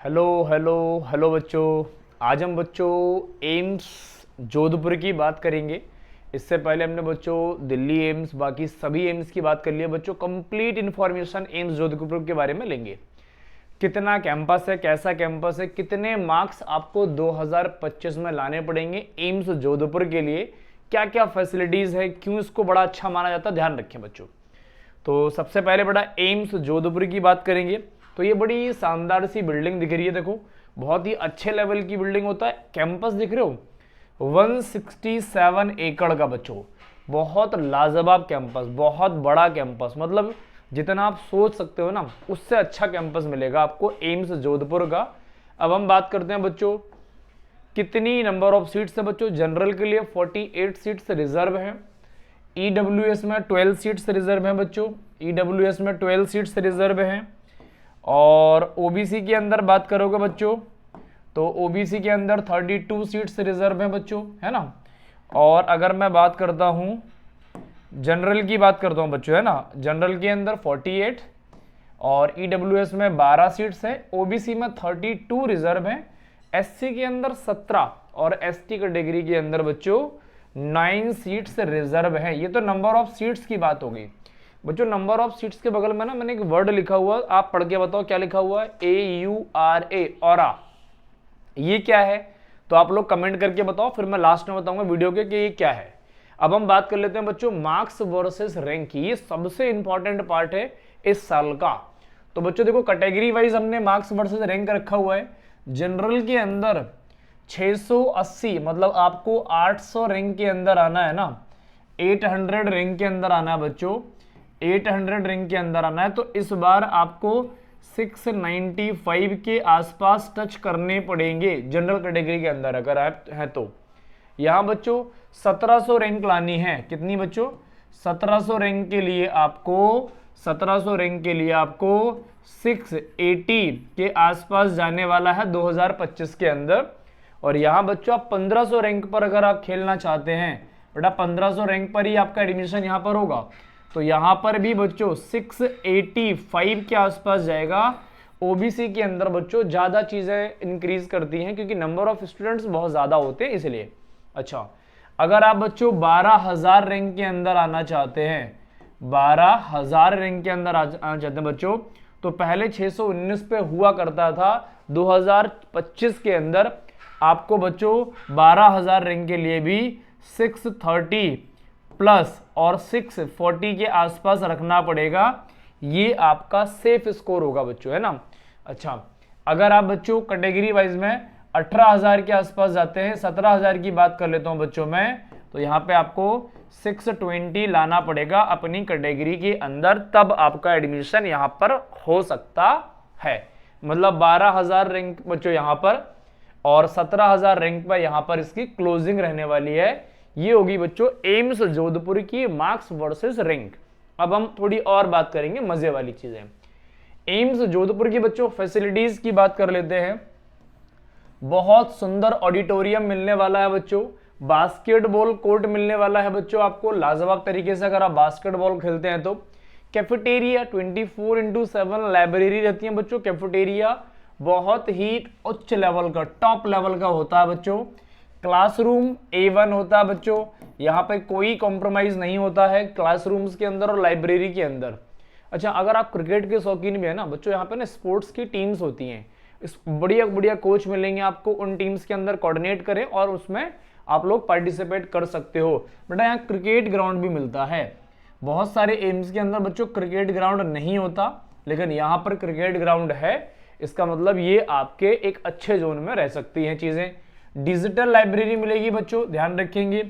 Hello hello hello बच्चों। आज हम बच्चों एम्स जोधपुर की बात करेंगे। इससे पहले हमने बच्चों दिल्ली एम्स बाकी सभी एम्स की बात कर लिया। बच्चों कंप्लीट इन्फॉर्मेशन एम्स जोधपुर के बारे में लेंगे। कितना कैंपस है, कैसा कैंपस है, कितने मार्क्स आपको 2025 में लाने पड़ेंगे एम्स जोधपुर के लिए, क्या क्या फैसिलिटीज़ है, क्यों इसको बड़ा अच्छा माना जाता है, ध्यान रखें बच्चों। तो सबसे पहले बड़ा एम्स जोधपुर की बात करेंगे। तो ये बड़ी शानदार सी बिल्डिंग दिख रही है, देखो बहुत ही अच्छे लेवल की बिल्डिंग होता है। कैंपस दिख रहे हो 167 एकड़ का बच्चों, बहुत लाजवाब कैंपस, बहुत बड़ा कैंपस, मतलब जितना आप सोच सकते हो ना उससे अच्छा कैंपस मिलेगा आपको एम्स जोधपुर का। अब हम बात करते हैं बच्चों कितनी नंबर ऑफ सीट्स है बच्चों। जनरल के लिए 48 सीट्स रिजर्व हैं। ईडब्ल्यूएस में 12 सीट्स रिजर्व हैं बच्चों, ईडब्ल्यूएस में 12 सीट्स रिजर्व हैं। और ओबीसी के अंदर बात करोगे बच्चों तो ओबीसी के अंदर 32 सीट्स रिजर्व हैं बच्चों, है ना। और अगर मैं बात करता हूँ जनरल की बात करता हूँ बच्चों, है ना, जनरल के अंदर 48 और ईडब्ल्यूएस में 12 सीट्स हैं, ओबीसी में 32 रिजर्व हैं, एससी के अंदर 17 और एसटी कैटेगरी के अंदर बच्चों 9 सीट्स रिजर्व हैं। ये तो नंबर ऑफ सीट्स की बात हो गई बच्चों। नंबर ऑफ सीट्स के बगल में ना मैंने एक वर्ड लिखा हुआ, आप पढ़ के बताओ क्या लिखा हुआ है, AURA, ऑरा। ये क्या है तो आप लोग कमेंट करके बताओ, फिर मैं लास्ट में बताऊंगा वीडियो के कि ये क्या है। अब हम बात कर लेते हैं बच्चों मार्क्स वर्सेस रैंक की। ये सबसे इंपॉर्टेंट पार्ट है इस साल का। तो बच्चों देखो कैटेगरी वाइज हमने मार्क्स वर्सेस रैंक रखा हुआ है। जनरल के अंदर 680, मतलब आपको 800 रैंक के अंदर आना है ना, 800 रैंक के अंदर आना है बच्चों, 800 रैंक के अंदर आना है। तो इस बार आपको 695 के आसपास टच करने पड़ेंगे जनरल कैटेगरी के अंदर अगर आप हैं तो। यहाँ बच्चों 1700 रैंक लानी है। कितनी बच्चों 1700 रैंक के लिए आपको 1700 रैंक के लिए आपको 680 के आसपास जाने वाला है 2025 के अंदर। और यहाँ बच्चों आप 1500 रैंक पर अगर आप खेलना चाहते हैं, बेटा 1500 रैंक पर ही आपका एडमिशन यहाँ पर होगा, तो यहाँ पर भी बच्चों 685 के आसपास जाएगा। ओबीसी के अंदर बच्चों ज़्यादा चीज़ें इंक्रीज करती हैं क्योंकि नंबर ऑफ स्टूडेंट्स बहुत ज़्यादा होते हैं इसलिए। अच्छा, अगर आप बच्चों 12,000 रैंक के अंदर आना चाहते हैं, 12,000 रैंक के अंदर आना चाहते हैं बच्चों, तो पहले 619 पे हुआ करता था। 2025 के अंदर आपको बच्चों 12,000 रैंक के लिए भी 630 प्लस और 640 के आसपास रखना पड़ेगा। ये आपका सेफ स्कोर होगा बच्चों, है ना। अच्छा, अगर आप बच्चों कैटेगरी वाइज में 18,000 के आसपास जाते हैं, 17,000 की बात कर लेता हूं बच्चों मैं, तो यहाँ पे आपको 620 लाना पड़ेगा अपनी कैटेगरी के अंदर, तब आपका एडमिशन यहाँ पर हो सकता है। मतलब 12,000 रैंक बच्चों यहाँ पर और 17,000 रैंक पर यहाँ पर इसकी क्लोजिंग रहने वाली है। ये होगी बच्चों एम्स जोधपुर की मार्क्स वर्सेस रैंक। अब हम थोड़ी और बात करेंगे मजे वाली चीजें। एम्स जोधपुर की बच्चों फैसिलिटीज की बात कर लेते हैं। बहुत सुंदर ऑडिटोरियम मिलने वाला है बच्चों, बास्केटबॉल कोर्ट मिलने वाला है बच्चों आपको लाजवाब तरीके से, अगर आप बास्केटबॉल खेलते हैं तो। कैफेटेरिया 24/7 लाइब्रेरी रहती है बच्चों। कैफेटेरिया बहुत ही उच्च लेवल का, टॉप लेवल का होता है बच्चों। क्लासरूम A1 होता है बच्चों, यहाँ पे कोई कॉम्प्रोमाइज नहीं होता है क्लासरूम्स के अंदर और लाइब्रेरी के अंदर। अच्छा, अगर आप क्रिकेट के शौकीन भी है ना बच्चों, यहाँ पे ना स्पोर्ट्स की टीम्स होती हैं, इस बढ़िया बढ़िया कोच मिलेंगे आपको, उन टीम्स के अंदर कोऑर्डिनेट करें और उसमें आप लोग पार्टिसिपेट कर सकते हो। बेटा यहाँ क्रिकेट ग्राउंड भी मिलता है। बहुत सारे एम्स के अंदर बच्चों क्रिकेट ग्राउंड नहीं होता, लेकिन यहाँ पर क्रिकेट ग्राउंड है। इसका मतलब ये आपके एक अच्छे जोन में रह सकती हैं चीजें। डिजिटल लाइब्रेरी मिलेगी बच्चों, ध्यान रखेंगे।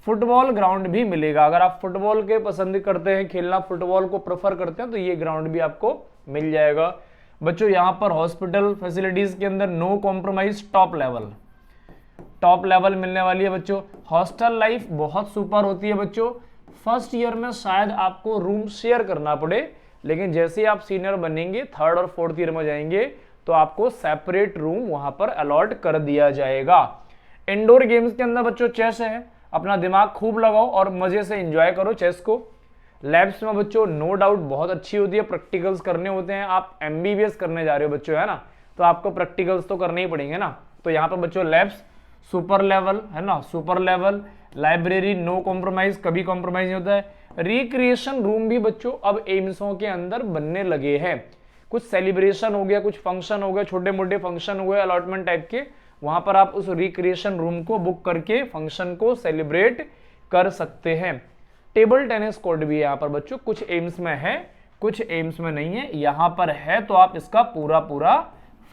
फुटबॉल ग्राउंड भी मिलेगा, अगर आप फुटबॉल के पसंद करते हैं खेलना, फुटबॉल को प्रेफर करते हैं, तो ये ग्राउंड भी आपको मिल जाएगा बच्चों। यहाँ पर हॉस्पिटल फैसिलिटीज के अंदर नो कॉम्प्रोमाइज, टॉप लेवल मिलने वाली है बच्चों। हॉस्टल लाइफ बहुत सुपर होती है बच्चों। फर्स्ट ईयर में शायद आपको रूम शेयर करना पड़े, लेकिन जैसे ही आप सीनियर बनेंगे, 3rd और 4th ईयर में जाएंगे, तो आपको सेपरेट रूम वहां पर अलॉट कर दिया जाएगा। इंडोर गेम्स के अंदर बच्चों चेस है, अपना दिमाग खूब लगाओ और मजे से एंजॉय करो चेस को। लैब्स में बच्चों नो डाउट बहुत अच्छी होती है, प्रैक्टिकल्स करने होते हैं। आप MBBS करने जा रहे हो बच्चों, है ना, तो आपको प्रैक्टिकल्स तो करने ही पड़ेंगे ना। तो यहाँ पर बच्चों लैब्स, सुपर लेवल है ना, super level, library, no compromise, कभी कॉम्प्रोमाइज नहीं होता है। रिक्रिएशन रूम भी बच्चों अब एम्सों के अंदर बनने लगे हैं। कुछ सेलिब्रेशन हो गया, कुछ फंक्शन हो गया, छोटे मोटे फंक्शन हुए अलॉटमेंट टाइप के, वहां पर आप उस रिक्रिएशन रूम को बुक करके फंक्शन को सेलिब्रेट कर सकते हैं। टेबल टेनिस कोर्ट भी यहाँ पर बच्चों कुछ एम्स में है, कुछ एम्स में नहीं है, यहाँ पर है तो आप इसका पूरा पूरा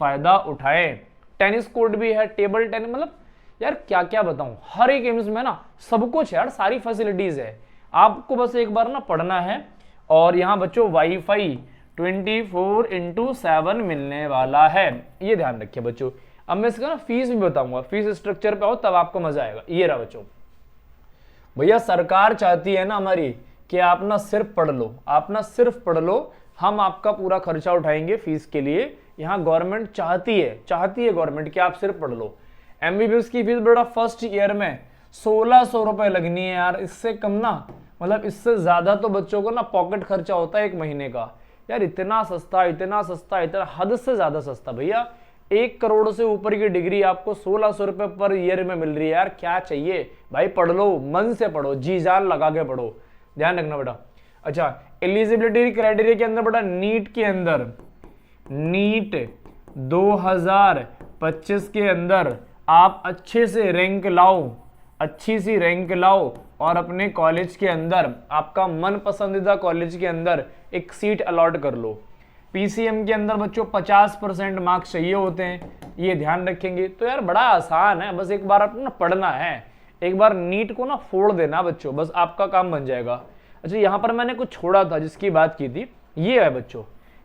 फायदा उठाएं। टेनिस कोर्ट भी है, टेबल टेनिस, मतलब यार क्या क्या बताऊं, हर एक एम्स में ना सब कुछ है यार, सारी फैसिलिटीज है। आपको बस एक बार ना पढ़ना है। और यहाँ बच्चों वाईफाई 24/7 मिलने वाला है, ये ध्यान रखिए बच्चों। अब मैं इसका ना फीस भी बताऊंगा, फीस स्ट्रक्चर पे आओ तब आपको मजा आएगा। ये रहा बच्चों, भैया सरकार चाहती है ना हमारी कि आप ना सिर्फ पढ़ लो, आप ना सिर्फ पढ़ लो, हम आपका पूरा खर्चा उठाएंगे फीस के लिए। यहाँ गवर्नमेंट चाहती है गवर्नमेंट कि आप सिर्फ पढ़ लो। एमबीबीएस की फीस बेटा फर्स्ट ईयर में 1600 रुपए लगनी है यार, इससे कम ना, मतलब इससे ज्यादा तो बच्चों को ना पॉकेट खर्चा होता है एक महीने का। यार इतना सस्ता, इतना सस्ता, इतना हद से ज्यादा सस्ता भैया। 1 करोड़ से ऊपर की डिग्री आपको 1600 रुपए पर ईयर में मिल रही है यार, क्या चाहिए भाई। पढ़ लो, मन से पढ़ो, जी जान लगा के पढ़ो, ध्यान रखना बेटा। अच्छा, एलिजिबिलिटी क्राइटेरिया के अंदर बेटा नीट के अंदर, नीट 2025 के अंदर आप अच्छे से रैंक लाओ, अच्छी सी रैंक लाओ और अपने कॉलेज के अंदर, आपका मन पसंदीदा कॉलेज के अंदर एक सीट अलॉट कर लो। पीसीएम के अंदर बच्चों 50% मार्क्स चाहिए होते हैं, ये ध्यान रखेंगे। तो यार बड़ा आसान है, बस एक बार आपको ना पढ़ना है, एक बार नीट को ना फोड़ देना बच्चों, बस आपका काम बन जाएगा। अच्छा, यहाँ पर मैंने कुछ छोड़ा था जिसकी बात की थी, ये है बच्चों,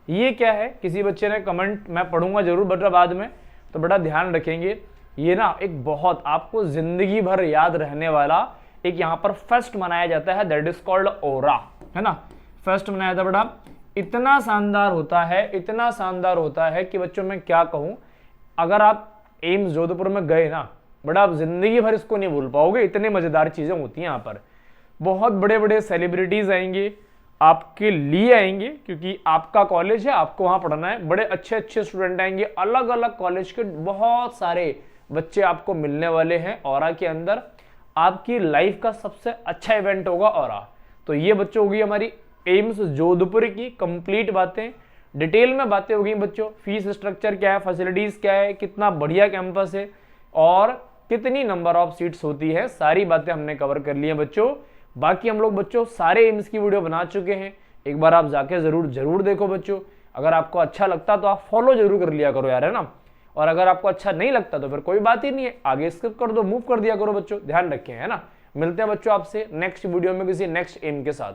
ये क्या है, किसी बच्चे ने कमेंट, मैं पढ़ूंगा जरूर बेटा बाद में, तो बड़ा ध्यान रखेंगे। ये ना एक बहुत आपको जिंदगी भर याद रहने वाला एक यहाँ पर फेस्ट मनाया जाता है, दैट इज कॉल्ड ओरा, है ना। फेस्ट मनाया था बेटा, इतना शानदार होता है, इतना शानदार होता है कि बच्चों मैं क्या कहूं। अगर आप एम्स जोधपुर में गए ना बेटा, आप जिंदगी भर इसको नहीं भूल पाओगे, इतने मजेदार चीजें होती हैं यहाँ पर। बहुत बड़े बड़े सेलिब्रिटीज आएंगे, आपके लिए आएंगे, क्योंकि आपका कॉलेज है, आपको वहां पढ़ना है। बड़े अच्छे अच्छे स्टूडेंट आएंगे, अलग अलग कॉलेज के बहुत सारे बच्चे आपको मिलने वाले हैं ओरा के अंदर। आपकी लाइफ का सबसे अच्छा इवेंट होगा ओरा। तो ये बच्चों होगी हमारी एम्स जोधपुर की कंप्लीट बातें, डिटेल में बातें होगी बच्चों। फीस स्ट्रक्चर क्या है, फैसिलिटीज क्या है, कितना बढ़िया कैंपस है और कितनी नंबर ऑफ सीट्स होती है, सारी बातें हमने कवर कर ली हैं बच्चों। बाकी हम लोग बच्चों सारे एम्स की वीडियो बना चुके हैं, एक बार आप जाके जरूर देखो बच्चों। अगर आपको अच्छा लगता तो आप फॉलो जरूर कर लिया करो यार, है ना। और अगर आपको अच्छा नहीं लगता तो फिर कोई बात ही नहीं है, आगे स्किप कर दो, मूव कर दिया करो बच्चों, ध्यान रखें, है ना। मिलते हैं बच्चों आपसे नेक्स्ट वीडियो में किसी नेक्स्ट एम के साथ।